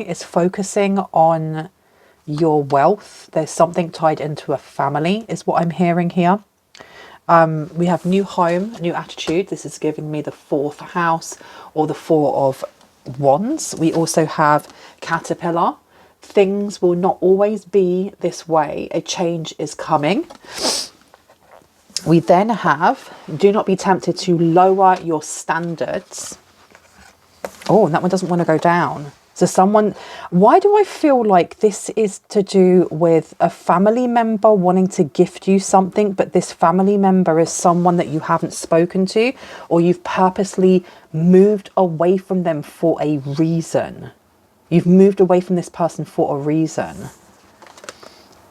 is focusing on your wealth. There's something tied into a family is what I'm hearing here. We have new home, new attitude. This is giving me the 4th house or the 4 of Wands. We also have caterpillar. Things will not always be this way. A change is coming. We then have, do not be tempted to lower your standards. Oh, and that one doesn't want to go down. So someone, why do I feel like this is to do with a family member wanting to gift you something, but this family member is someone that you haven't spoken to, or you've purposely moved away from them for a reason. You've moved away from this person for a reason.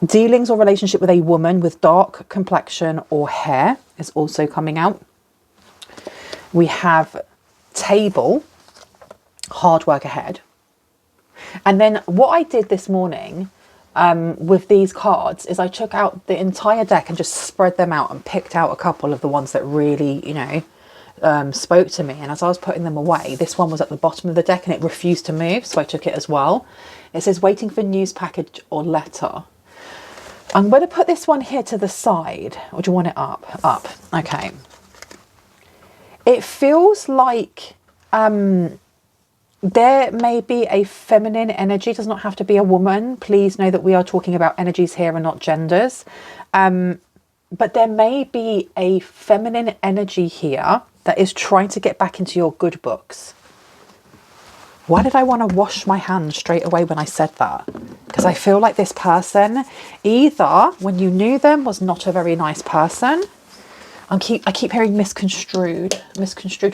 Dealings or relationship with a woman with dark complexion or hair is also coming out. We have table, hard work ahead. And then what I did this morning with these cards is I took out the entire deck and just spread them out and picked out a couple of the ones that really, you know, spoke to me. And as I was putting them away, this one was at the bottom of the deck and it refused to move, so I took it as well. It says waiting for news package or letter. I'm going to put this one here to the side, or do you want it up? Up. Okay. It feels like there may be a feminine energy. It does not have to be a woman. Please know that we are talking about energies here and not genders. But there may be a feminine energy here that is trying to get back into your good books. Why did I want to wash my hands straight away when I said that? Because I feel like this person, either when you knew them, was not a very nice person. I keep hearing misconstrued,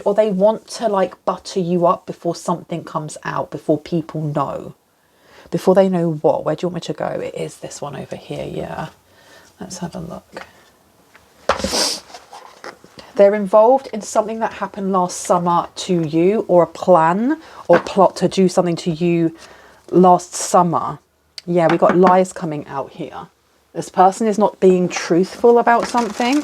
or they want to like butter you up before something comes out, before people know, before they know what. Where do you want me to go? It is this one over here. Yeah, let's have a look. They're involved in something that happened last summer to you, or a plan or plot to do something to you last summer. Yeah, we got lies coming out here. This person is not being truthful about something.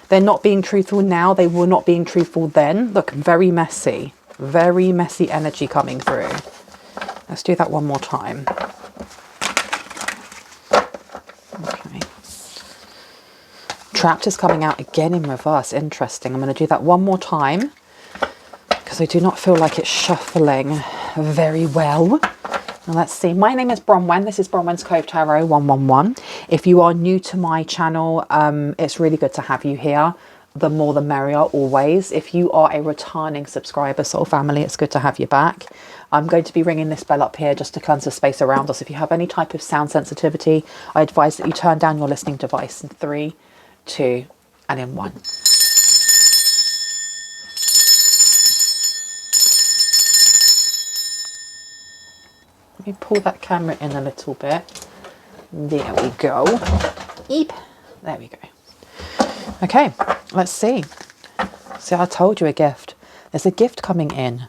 They're not being truthful now. They were not being truthful then. Look, very messy energy coming through. Let's do that one more time. Okay. Trapped is coming out again in reverse. Interesting. I'm going to do that one more time because I do not feel like it's shuffling very well. Now let's see. My name is Bronwen. This is Bronwen's Cove Tarot 111. If you are new to my channel, it's really good to have you here. The more the merrier, always. If you are a returning subscriber, soul family, it's good to have you back. I'm going to be ringing this bell up here just to cleanse the space around us. If you have any type of sound sensitivity, I advise that you turn down your listening device in 3, 2, and in 1. Let me pull that camera in a little bit. There we go. Eep. There we go. Okay, let's see. See, I told you a gift. There's a gift coming in.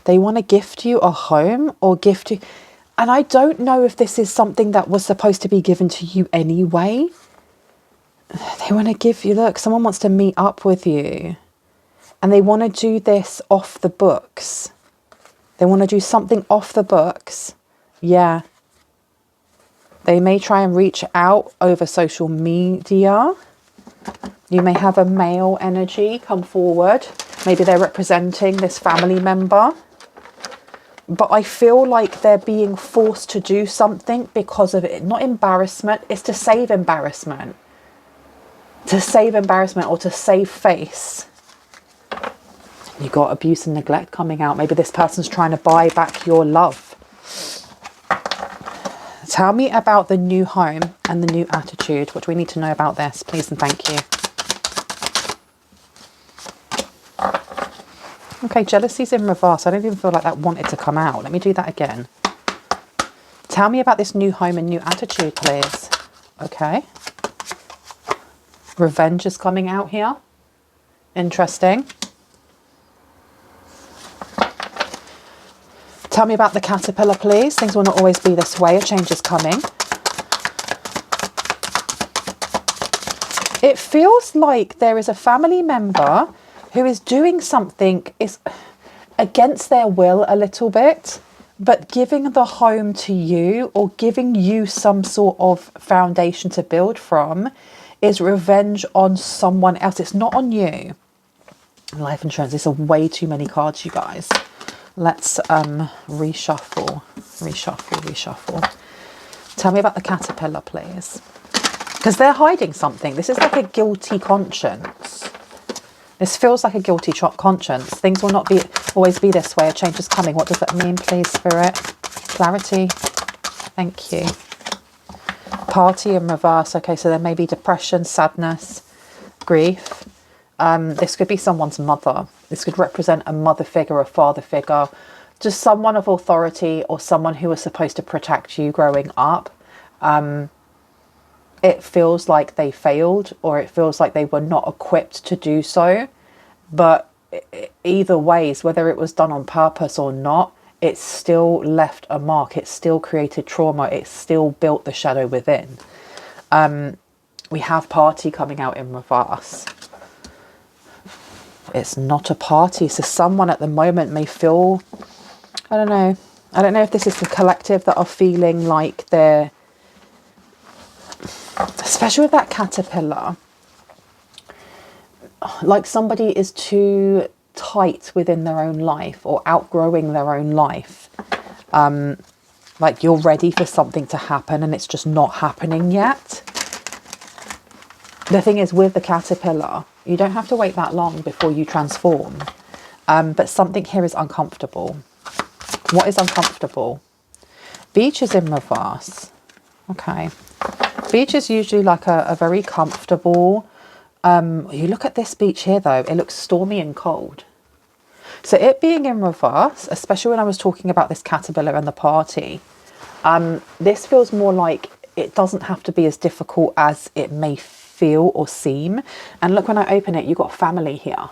They want to gift you a home or gift you... And I don't know if this is something that was supposed to be given to you anyway. They want to give you... Look, someone wants to meet up with you. And they want to do this off the books. They want to do something off the books. Yeah. They may try and reach out over social media. You may have a male energy come forward. Maybe they're representing this family member. But I feel like they're being forced to do something because of it. Not embarrassment. It's to save embarrassment. To save embarrassment or to save face. You got abuse and neglect coming out. Maybe this person's trying to buy back your love. Tell me about the new home and the new attitude. What do we need to know about this? Please and thank you. Okay, jealousy's in reverse. I don't even feel like that wanted to come out. Let me do that again. Tell me about this new home and new attitude, please. Okay. Revenge is coming out here. Interesting. Tell me about the caterpillar, please. Things will not always be this way. A change is coming. It feels like there is a family member who is doing something is against their will a little bit. But giving the home to you, or giving you some sort of foundation to build from, is revenge on someone else. It's not on you. Life insurance. These are way too many cards, you guys. Let's reshuffle. Tell me about the caterpillar, please. Because they're hiding something. This is like a guilty conscience. This feels like a guilty conscience. Things will not always be this way. A change is coming. What does that mean, please, Spirit? Clarity. Thank you. Party in reverse. Okay, so there may be depression, sadness, grief. This could be someone's mother. This could represent a mother figure, a father figure, just someone of authority, or someone who was supposed to protect you growing up. It feels like they failed, or it feels like they were not equipped to do so. But either ways, whether it was done on purpose or not, it still left a mark. It still created trauma. It still built the shadow within. We have party coming out in reverse. It's not a party. So someone at the moment may feel, I don't know if this is the collective that are feeling like they're, especially with that caterpillar, like somebody is too tight within their own life, or outgrowing their own life. Like you're ready for something to happen and it's just not happening yet. The thing is, with the caterpillar, you don't have to wait that long before you transform. But something here is uncomfortable. What is uncomfortable? Beach is in reverse. Okay. Beach is usually like a very comfortable... you look at this beach here, though. It looks stormy and cold. So it being in reverse, especially when I was talking about this caterpillar and the party, this feels more like it doesn't have to be as difficult as it may feel or seem. And look, when I open it, you've got family here.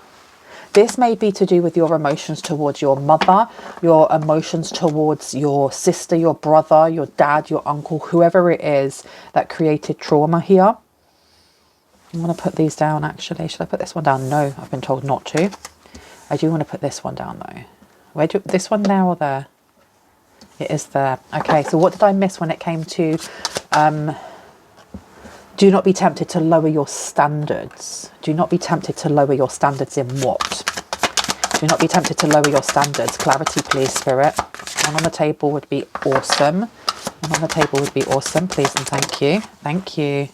This may be to do with your emotions towards your mother, your emotions towards your sister, your brother, your dad, your uncle, whoever it is that created trauma here. I'm going to put these down, actually. Should I put this one down? No, I've been told not to. I do want to put this one down, though. This one there or there? It is there. Okay, so what did I miss when it came to... do not be tempted to lower your standards. Do not be tempted to lower your standards in what? Do not be tempted to lower your standards. Clarity, please, Spirit. One on the table would be awesome. One on the table would be awesome, please, and thank you. Thank you.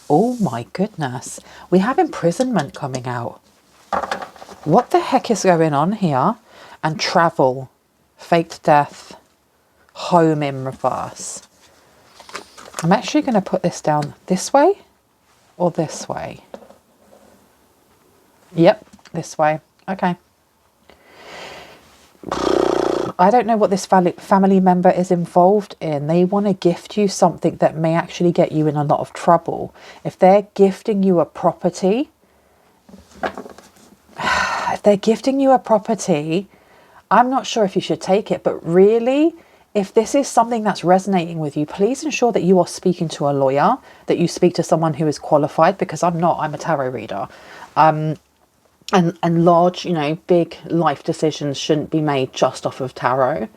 Oh my goodness. We have imprisonment coming out. What the heck is going on here? And travel. Faked death. Home in reverse. I'm actually going to put this down this way or this way. Yep, this way. Okay. I don't know what this family member is involved in. They want to gift you something that may actually get you in a lot of trouble. If they're gifting you a property, I'm not sure if you should take it, but really, if this is something that's resonating with you, please ensure that you are speaking to a lawyer, that you speak to someone who is qualified, because I'm not. I'm a tarot reader. And large, big life decisions shouldn't be made just off of tarot.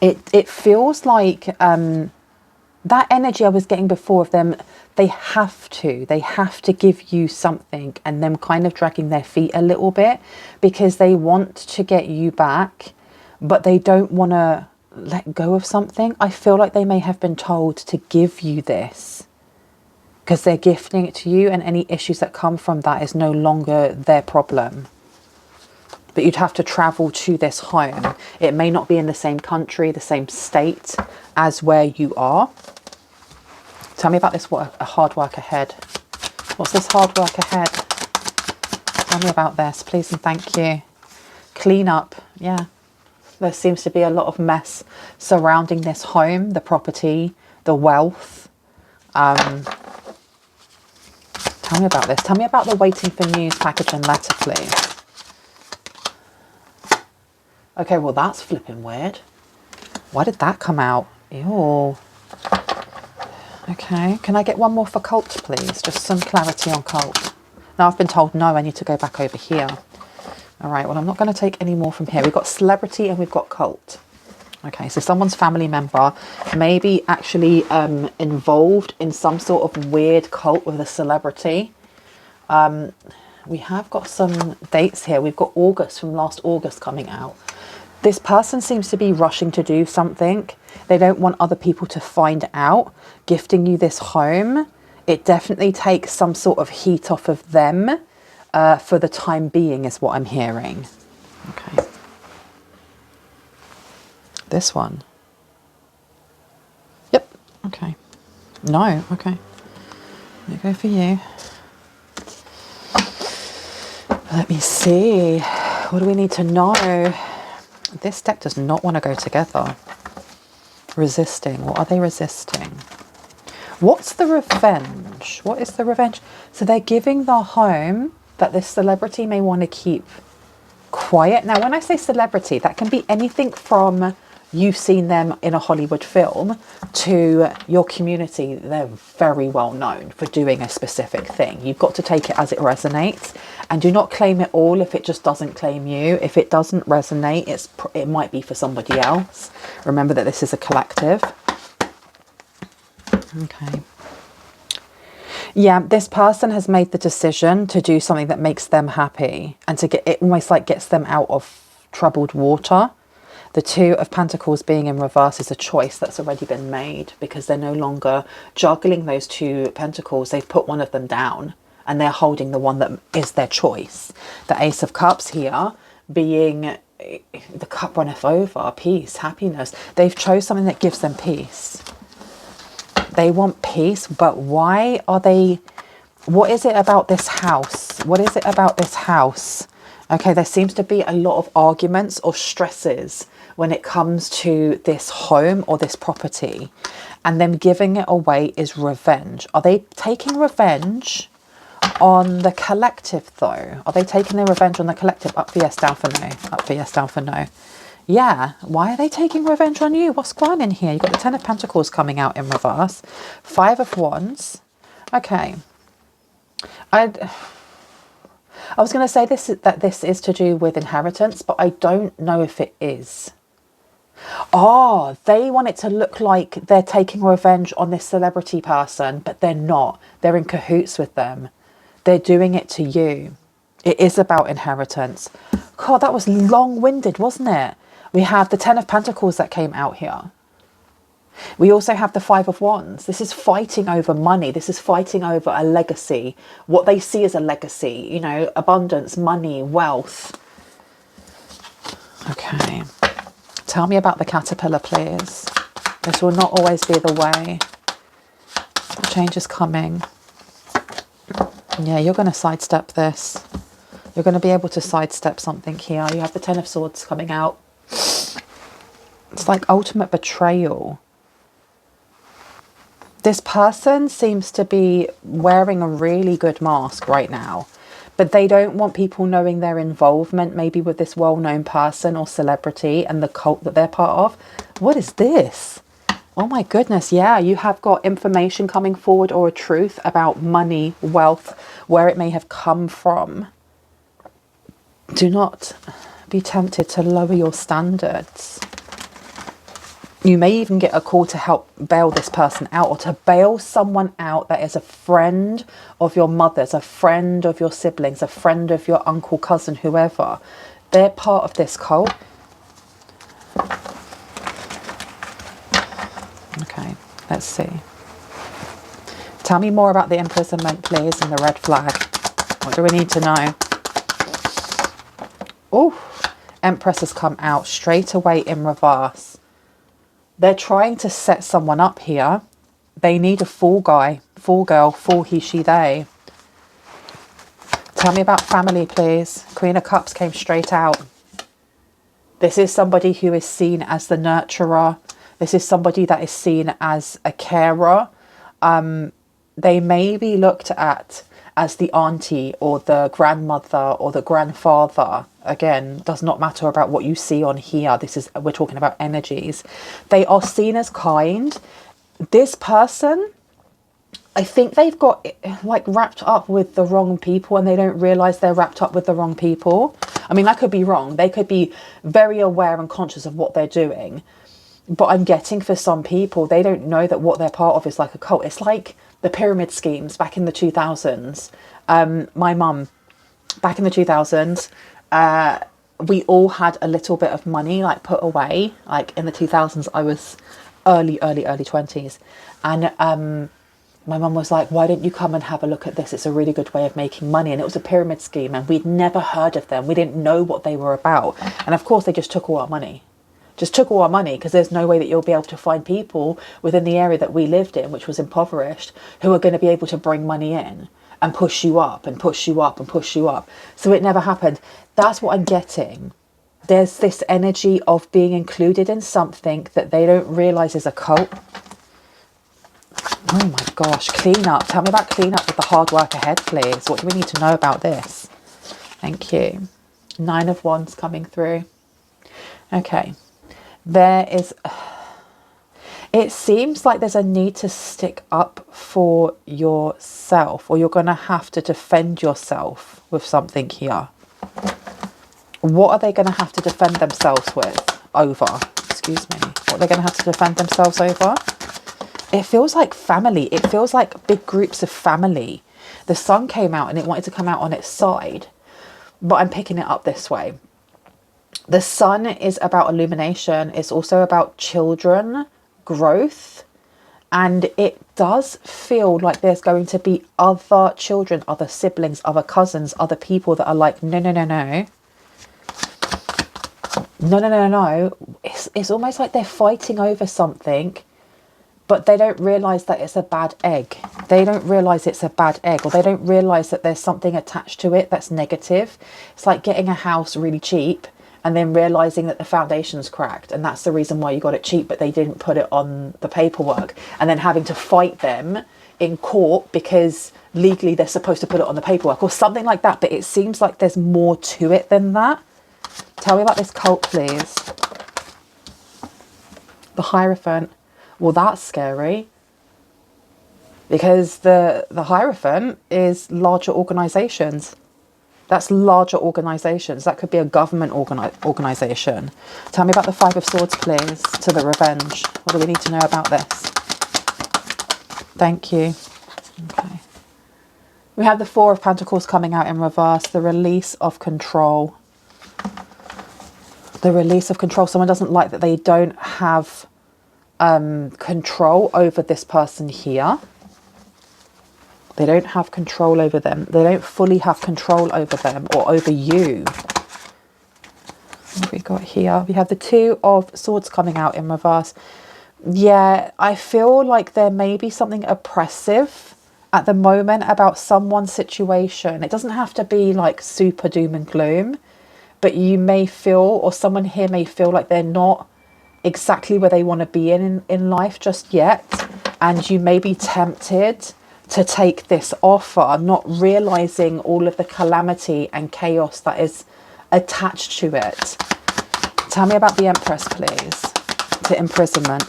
It feels like that energy I was getting before of them, they have to give you something, and them kind of dragging their feet a little bit because they want to get you back, but they don't want to let go of something. I feel like they may have been told to give you this because they're gifting it to you, and any issues that come from that is no longer their problem. But you'd have to travel to this home. It may not be in the same country, the same state as where you are. Tell me about this, what a hard work ahead. What's this hard work ahead? Tell me about this, please and thank you. Clean up, yeah. There seems to be a lot of mess surrounding this home, the property, the wealth. Tell me about this. Tell me about the waiting for news package and letter, please. Okay, well, that's flipping weird. Why did that come out? Ew. Okay, can I get one more for cult, please? Just some clarity on cult. Now, I've been told no, I need to go back over here. All right, well, I'm not going to take any more from here. We've got celebrity and we've got cult. Okay, so someone's family member maybe actually involved in some sort of weird cult with a celebrity. We have got some dates here. We've got August, from last August, coming out. This person seems to be rushing to do something. They don't want other people to find out. Gifting you this home, it definitely takes some sort of heat off of them for the time being, is what I'm hearing. Okay. This one. Yep. Okay. No. Okay. Let me go for you. Let me see. What do we need to know? This deck does not want to go together. Resisting. What are they resisting? What's the revenge? What is the revenge? So they're giving the home that this celebrity may want to keep quiet. Now, when I say celebrity, that can be anything from you've seen them in a Hollywood film to your community. They're very well known for doing a specific thing. You've got to take it as it resonates, and do not claim it all if it just doesn't claim you. If it doesn't resonate, it might be for somebody else. Remember that this is a collective. Okay. Yeah, this person has made the decision to do something that makes them happy, and to get it almost like gets them out of troubled water. The Two of Pentacles being in reverse is a choice that's already been made, because they're no longer juggling those two pentacles. They've put one of them down and they're holding the one that is their choice. The Ace of Cups here being the cup runneth over, peace, happiness. They've chose something that gives them peace. They want peace, but why are they... What is it about this house? What is it about this house? Okay, there seems to be a lot of arguments or stresses when it comes to this home or this property. And them giving it away is revenge. Are they taking revenge on the collective, though? Are they taking their revenge on the collective? Up for yes, down for no. Up for yes, down for no. Yeah, why are they taking revenge on you? What's going on in here? You've got the Ten of Pentacles coming out in reverse. Five of Wands. Okay. I was going to say that this is to do with inheritance, but I don't know if it is. Oh, they want it to look like they're taking revenge on this celebrity person, but they're not. They're in cahoots with them. They're doing it to you. It is about inheritance. God, that was long-winded, wasn't it? We have the Ten of Pentacles that came out here. We also have the Five of Wands. This is fighting over money. This is fighting over a legacy. What they see as a legacy, you know, abundance, money, wealth. Okay. Tell me about the caterpillar, please. This will not always be the way. The change is coming. Yeah, you're going to sidestep this. You're going to be able to sidestep something here. You have the Ten of Swords coming out. It's like ultimate betrayal. This person seems to be wearing a really good mask right now, but they don't want people knowing their involvement maybe with this well-known person or celebrity and the cult that they're part of. What is this? Oh my goodness, yeah, you have got information coming forward or a truth about money, wealth, where it may have come from. Do not be tempted to lower your standards. You may even get a call to help bail this person out, or to bail someone out that is a friend of your mother's, a friend of your siblings, a friend of your uncle, cousin, whoever. They're part of this cult. Okay, let's see. Tell me more about the imprisonment, please, and the red flag. What do we need to know? Oh, Empress has come out straight away in reverse. They're trying to set someone up here. They need a fool guy, fool girl, fool he, she, they. Tell me about family, please. Queen of Cups came straight out. This is somebody who is seen as the nurturer. This is somebody that is seen as a carer. They may be looked at as the auntie or the grandmother or the grandfather. Again, does not matter about what you see on here. We're talking about energies. They are seen as kind. This person, I think they've got like wrapped up with the wrong people, and they don't realize they're wrapped up with the wrong people. I mean, I could be wrong. They could be very aware and conscious of what they're doing. But I'm getting for some people, they don't know that what they're part of is like a cult. It's like the pyramid schemes back in the 2000s. My mum, back in the 2000s, we all had a little bit of money like put away. Like in the 2000s, I was early 20s. And my mum was like, why don't you come and have a look at this? It's a really good way of making money. And it was a pyramid scheme and we'd never heard of them. We didn't know what they were about. And of course, they just took all our money. Just took all our money, because there's no way that you'll be able to find people within the area that we lived in, which was impoverished, who are going to be able to bring money in and push you up and push you up and push you up. So it never happened. That's what I'm getting. There's this energy of being included in something that they don't realise is a cult. Oh my gosh, clean up. Tell me about clean up with the hard work ahead, please. What do we need to know about this? Thank you. 9 of Wands coming through. Okay. There is, it seems like there's a need to stick up for yourself, or you're going to have to defend yourself with something here. What are they going to have to defend themselves over? Excuse me. What are they going to have to defend themselves over? It feels like family. It feels like big groups of family. The sun came out and it wanted to come out on its side, but I'm picking it up this way. The sun is about illumination. It's also about children, growth. And it does feel like there's going to be other children, other siblings, other cousins, other people that are like, no, no, no, no. No, no, no, no. It's almost like they're fighting over something, but they don't realise that it's a bad egg. They don't realise it's a bad egg, or they don't realise that there's something attached to it that's negative. It's like getting a house really cheap and then realising that the foundation's cracked, and that's the reason why you got it cheap, but they didn't put it on the paperwork, and then having to fight them in court because legally they're supposed to put it on the paperwork or something like that. But it seems like there's more to it than that. Tell me about this cult, please. The Hierophant. Well, that's scary, because the Hierophant is larger organisations. That's larger organisations. That could be a government organisation. Tell me about the 5 of Swords, please, to the Revenge. What do we need to know about this? Thank you. Okay. We have the 4 of Pentacles coming out in reverse. The release of control. The release of control. Someone doesn't like that they don't have control over this person here. They don't have control over them. They don't fully have control over them or over you. What have we got here? We have the 2 of Swords coming out in reverse. Yeah, I feel like there may be something oppressive at the moment about someone's situation. It doesn't have to be like super doom and gloom, but you may feel, or someone here may feel like they're not exactly where they want to be in life just yet. And you may be tempted to take this offer, not realizing all of the calamity and chaos that is attached to it. Tell me about the Empress, please. The imprisonment.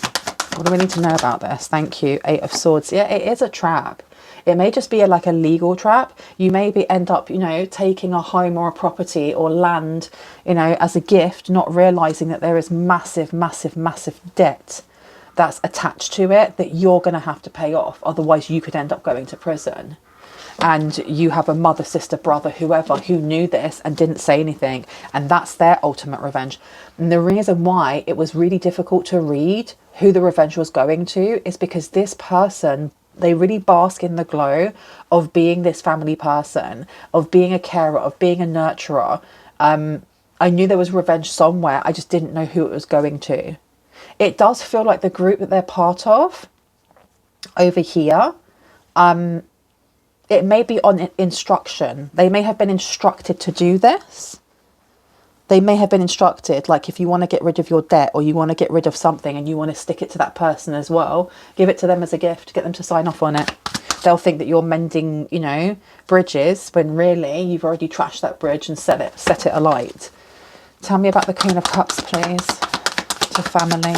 What do we need to know about this? Thank you. 8 of Swords. Yeah, it is a trap. It may just be like a legal trap. You maybe end up, you know, taking a home or a property or land, you know, as a gift, not realizing that there is massive, massive, massive debt that's attached to it that you're going to have to pay off. Otherwise, you could end up going to prison. And you have a mother, sister, brother, whoever, who knew this and didn't say anything. And that's their ultimate revenge. And the reason why it was really difficult to read who the revenge was going to is because this person, they really bask in the glow of being this family person, of being a carer, of being a nurturer. I knew there was revenge somewhere. I just didn't know who it was going to. It does feel like the group that they're part of over here, it may be on instruction. They may have been instructed to do this. They may have been instructed, like if you want to get rid of your debt or you want to get rid of something and you want to stick it to that person as well, give it to them as a gift, get them to sign off on it. They'll think that you're mending, you know, bridges when really you've already trashed that bridge and set it alight. Tell me about the Queen of Cups, please. To family.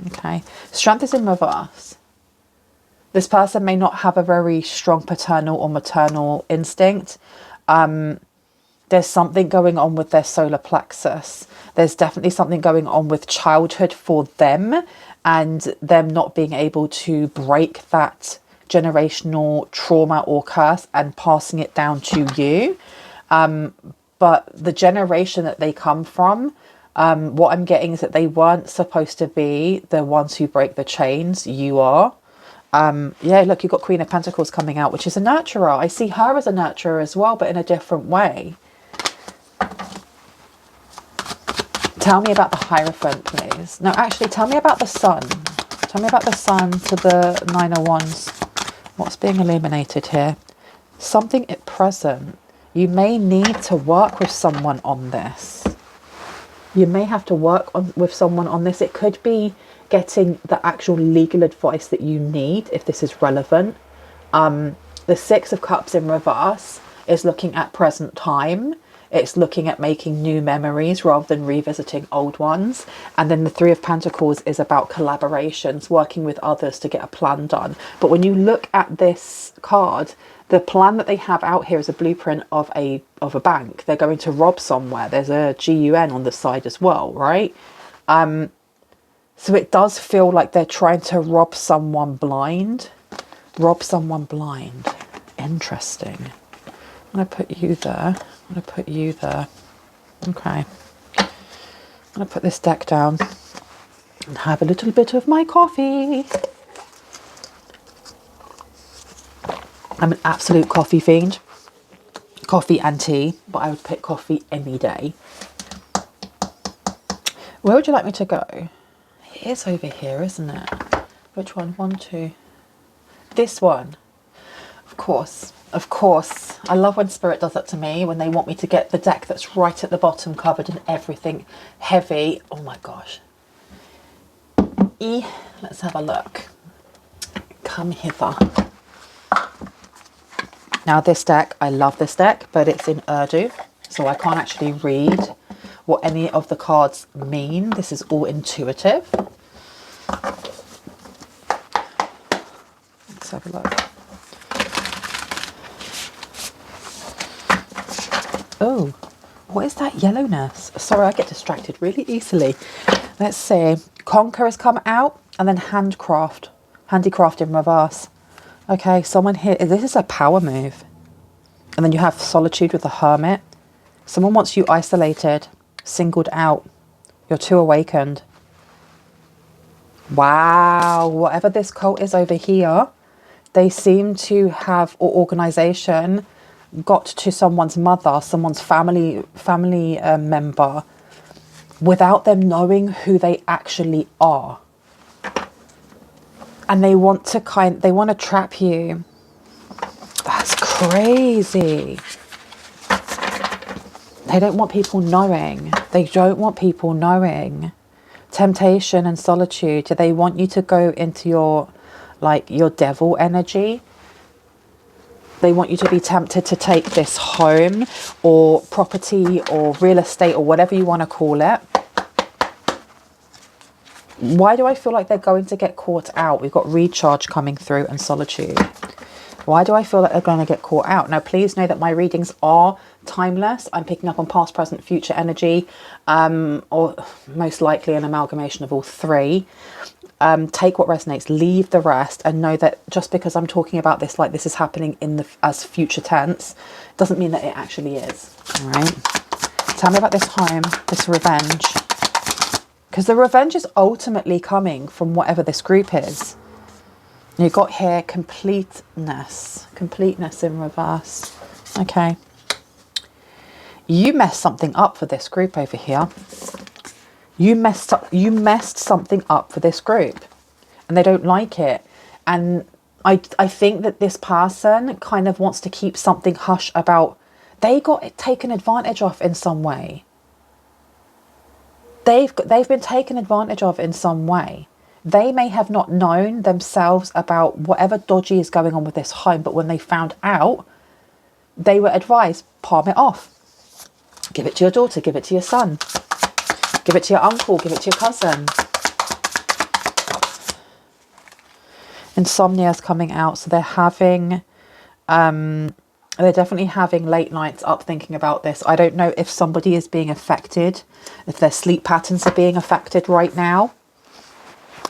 Okay. Strength is in reverse. This person may not have a very strong paternal or maternal instinct. There There's something going on with their solar plexus. There's definitely something going on with childhood for them, and them not being able to break that generational trauma or curse and passing it down to you. But the generation that they come from, what I'm getting is that they weren't supposed to be the ones who break the chains. You are. Yeah, look, you've got Queen of Pentacles coming out, which is a nurturer. I see her as a nurturer as well, but in a different way. Tell me about the Hierophant, please. No, actually, tell me about the Sun. Tell me about the Sun to the Nine of Wands. What's being illuminated here? Something at present. You may need to work with someone on this. You may have to work with someone on this. It could be getting the actual legal advice that you need if this is relevant. The Six of Cups in reverse is looking at present time. It's looking at making new memories rather than revisiting old ones. And then the Three of Pentacles is about collaborations, working with others to get a plan done. But when you look at this card, the plan that they have out here is a blueprint of a bank. They're going to rob somewhere. There's a GUN on the side as well, right? So it does feel like they're trying to rob someone blind. Rob someone blind. Interesting. I'm going to put you there. I'm going to put you there. Okay. I'm going to put this deck down and have a little bit of my coffee. I'm an absolute coffee fiend. Coffee and tea, but I would pick coffee any day. Where would you like me to go? It is over here, isn't it? Which one? 1, 2. This one. Of course. Of course. I love when Spirit does that to me, when they want me to get the deck that's right at the bottom covered in everything heavy. Oh my gosh. Let's have a look. Come hither. Now this deck, I love this deck, but it's in Urdu, so I can't actually read what any of the cards mean. This is all intuitive. Let's have a look. Oh, what is that yellowness? Sorry, I get distracted really easily. Let's see. Conquer has come out, and then handicraft in reverse. Okay, someone here, this is a power move. And then you have solitude with the hermit. Someone wants you isolated, singled out. You're too awakened. Wow, whatever this cult is over here, they seem to have, or organization, got to someone's mother, someone's family member, without them knowing who they actually are. And they want to trap you. That's crazy. They don't want people knowing. They don't want people knowing. Temptation and solitude. Do they want you to go into your devil energy? They want you to be tempted to take this home or property or real estate or whatever you want to call it. Why do I feel like they're going to get caught out? We've got recharge coming through and solitude. Why do I feel like they're going to get caught out? Now, please know that my readings are timeless. I'm picking up on past, present, future energy, or most likely an amalgamation of all three. Take what resonates, leave the rest, and know that just because I'm talking about this like this is happening as future tense, doesn't mean that it actually is. All right. Tell me about this home, this revenge. Because the revenge is ultimately coming from whatever this group is. You've got here completeness in reverse. Okay. You messed something up for this group over here. You messed something up for this group, and they don't like it. And I think that this person kind of wants to keep something hush about, they got taken advantage of in some way. They've been taken advantage of in some way. They may have not known themselves about whatever dodgy is going on with this home, but when they found out, they were advised, palm it off. Give it to your daughter, give it to your son. Give it to your uncle, give it to your cousin. Insomnia is coming out, so they're having They're definitely having late nights up thinking about this. I don't know if somebody is being affected, if their sleep patterns are being affected right now.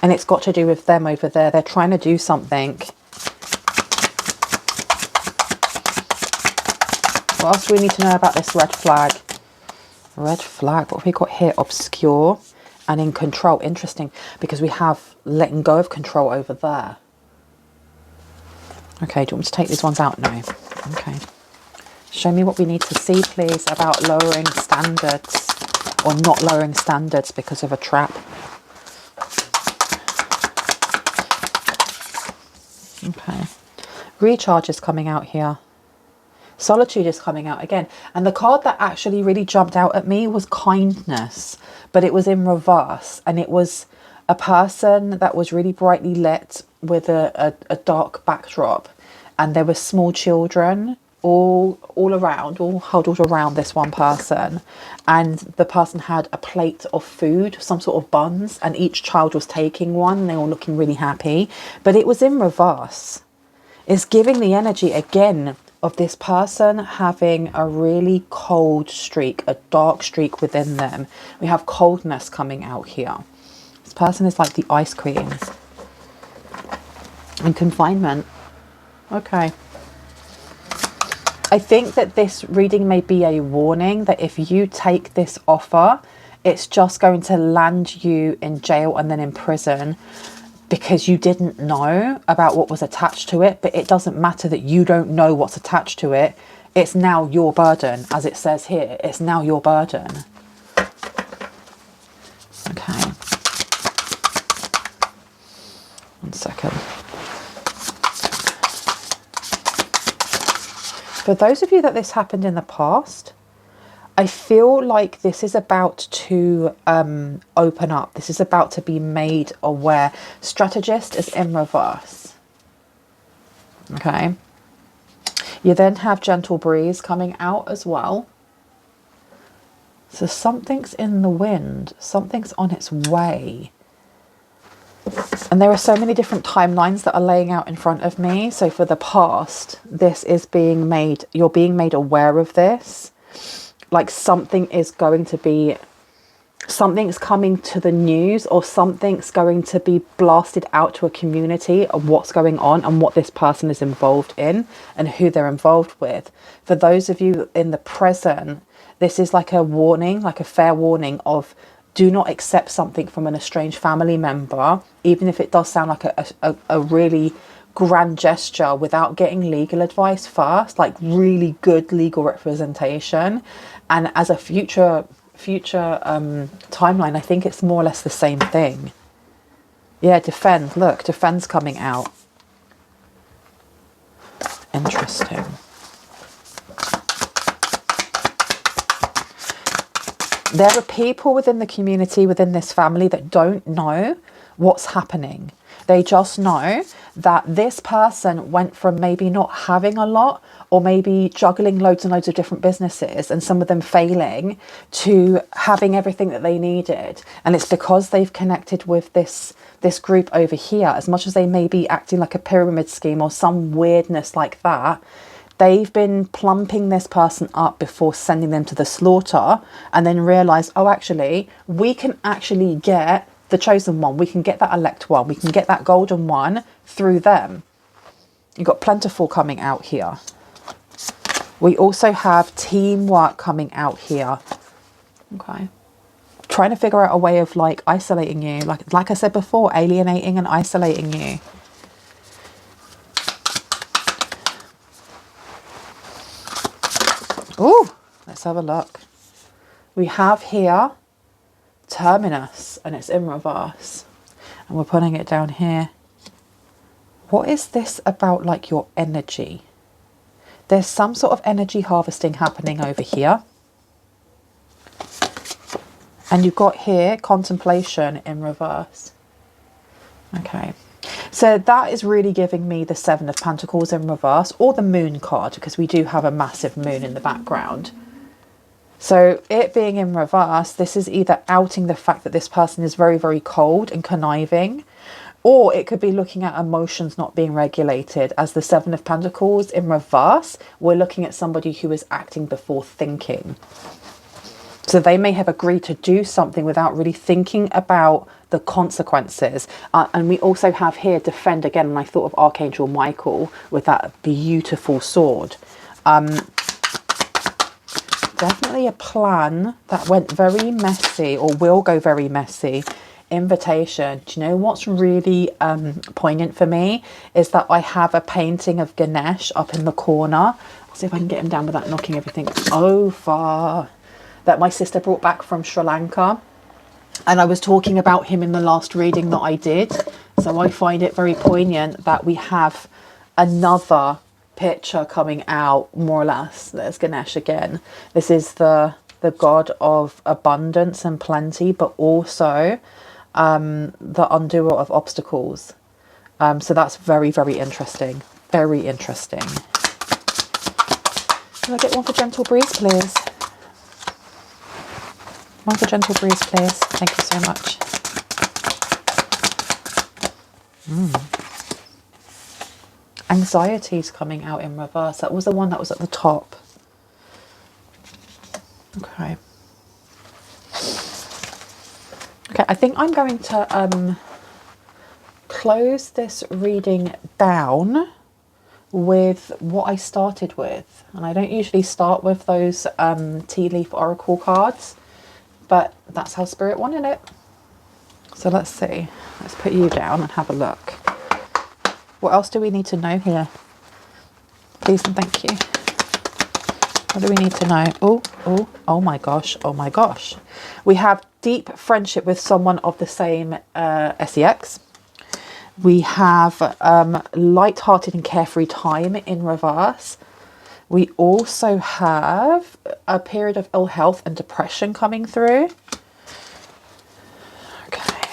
And it's got to do with them over there. They're trying to do something. What else do we need to know about this red flag? Red flag. What have we got here? Obscure and in control. Interesting, because we have letting go of control over there. Okay, do you want me to take these ones out? No. Okay. Show me what we need to see, please, about lowering standards or not lowering standards because of a trap. Okay. Recharge is coming out here. Solitude is coming out again. And the card that actually really jumped out at me was kindness, but it was in reverse. And it was a person that was really brightly lit with a dark backdrop. And there were small children all around, all huddled around this one person. And the person had a plate of food, some sort of buns, and each child was taking one. And they were looking really happy. But it was in reverse. It's giving the energy again of this person having a really cold streak, a dark streak within them. We have coldness coming out here. This person is like the ice queen. And confinement. Okay. I think that this reading may be a warning that if you take this offer, it's just going to land you in jail and then in prison because you didn't know about what was attached to it. But it doesn't matter that you don't know what's attached to it. It's now your burden, as it says here. It's now your burden. Okay. 1 second. For those of you that this happened in the past, I feel like this is about to open up. This is about to be made aware. Strategist is in reverse. Okay. You then have gentle breeze coming out as well. So something's in the wind. Something's on its way. And there are so many different timelines that are laying out in front of me. So for the past, this is being made, you're being made aware of this. Like something is going to be, something's coming to the news, or something's going to be blasted out to a community of what's going on and what this person is involved in and who they're involved with. For those of you in the present, this is like a warning, like a fair warning of, do not accept something from an estranged family member, even if it does sound like a really grand gesture, without getting legal advice first, like really good legal representation. And as a future timeline, I think it's more or less the same thing. Yeah, defend. Look, defend's coming out. Interesting. There are people within the community, within this family, that don't know what's happening. They just know that this person went from maybe not having a lot, or maybe juggling loads and loads of different businesses and some of them failing, to having everything that they needed. And it's because they've connected with this group over here. As much as they may be acting like a pyramid scheme or some weirdness like that, they've been plumping this person up before sending them to the slaughter, and then realize, oh, actually, we can actually get the chosen one. We can get that elect one. We can get that golden one through them. You've got plentiful coming out here. We also have teamwork coming out here. Okay. Trying to figure out a way of like isolating you. Like I said before, alienating and isolating you. Ooh, let's have a look. We have here Terminus, and it's in reverse. And we're putting it down here. What is this about, like your energy? There's some sort of energy harvesting happening over here. And you've got here contemplation in reverse. Okay. So that is really giving me the Seven of Pentacles in reverse, or the Moon card, because we do have a massive moon in the background. So it being in reverse, this is either outing the fact that this person is very, very cold and conniving, Or it could be looking at emotions not being regulated. As the Seven of Pentacles in reverse, we're looking at somebody who is acting before thinking. So they may have agreed to do something without really thinking about the consequences. And we also have here defend again. And I thought of Archangel Michael with that beautiful sword. Definitely a plan that went very messy or will go very messy. Invitation. Do you know what's really poignant for me is that I have a painting of Ganesh up in the corner. I'll see if I can get him down without knocking everything over. That my sister brought back from Sri Lanka. And I was talking about him in the last reading that I did. So I find it very poignant that we have another picture coming out, more or less. There's Ganesh again. This is the god of abundance and plenty, but also the undoer of obstacles. So that's very, very interesting. Very interesting. Can I get one for Gentle Breeze, please? One for Gentle Breeze, please. Thank you so much. Anxiety's coming out in reverse. That was the one that was at the top. Okay. Okay, I think I'm going to close this reading down with what I started with. And I don't usually start with those tea leaf oracle cards, but that's how Spirit wanted it. So let's see. Let's put you down and have a look. What else do we need to know here? Please and thank you. What do we need to know? Oh my gosh, oh my gosh. We have deep friendship with someone of the same SEX. We have light-hearted and carefree time in reverse. We also have a period of ill health and depression coming through. Okay.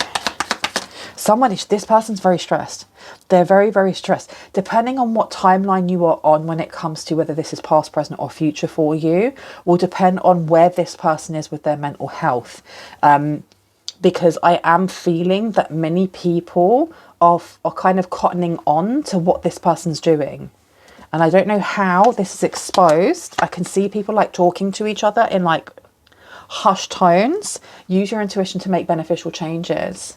This person's very stressed. They're very, very stressed. Depending on what timeline you are on when it comes to whether this is past, present or future for you, will depend on where this person is with their mental health. Because I am feeling that many people are kind of cottoning on to what this person's doing. And I don't know how this is exposed. I can see people like talking to each other in like hushed tones. Use your intuition to make beneficial changes.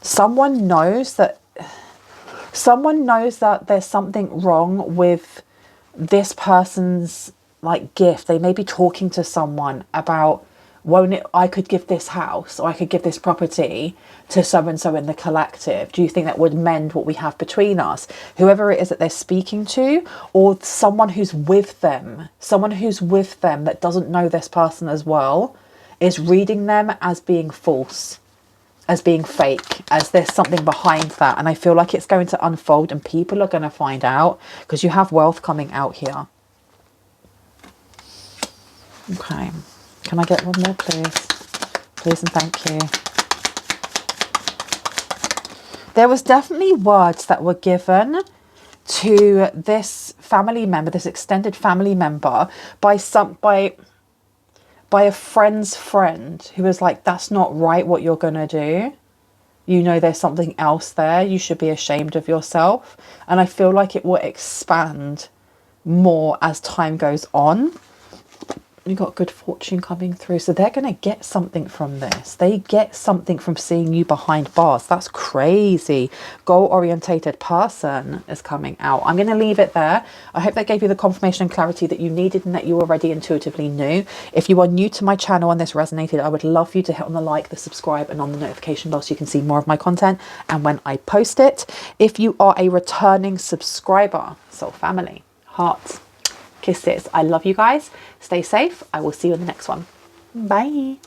Someone knows that there's something wrong with this person's like gift. They may be talking to someone about, I could give this house or I could give this property to so-and-so in the collective. Do you think that would mend what we have between us? Whoever it is that they're speaking to, or someone who's with them that doesn't know this person as well, is reading them as being false, as being fake, as there's something behind that. And I feel like it's going to unfold and people are going to find out, because you have wealth coming out here. Okay. Can I get one more, please? Please and thank you. There was definitely words that were given to this family member, this extended family member, by a friend's friend who was like, that's not right what you're going to do. You know there's something else there. You should be ashamed of yourself. And I feel like it will expand more as time goes on. You got good fortune coming through, so they're going to get something from this. They get something from seeing you behind bars. That's crazy. Goal-orientated person is coming out. I'm going to leave it there. I hope that gave you the confirmation and clarity that you needed and that you already intuitively knew. If you are new to my channel and this resonated, I would love for you to hit on the like, the subscribe and on the notification bell so you can see more of my content and when I post it. If you are a returning subscriber, soul family, hearts, kisses. I love you guys. Stay safe. I will see you in the next one. Bye.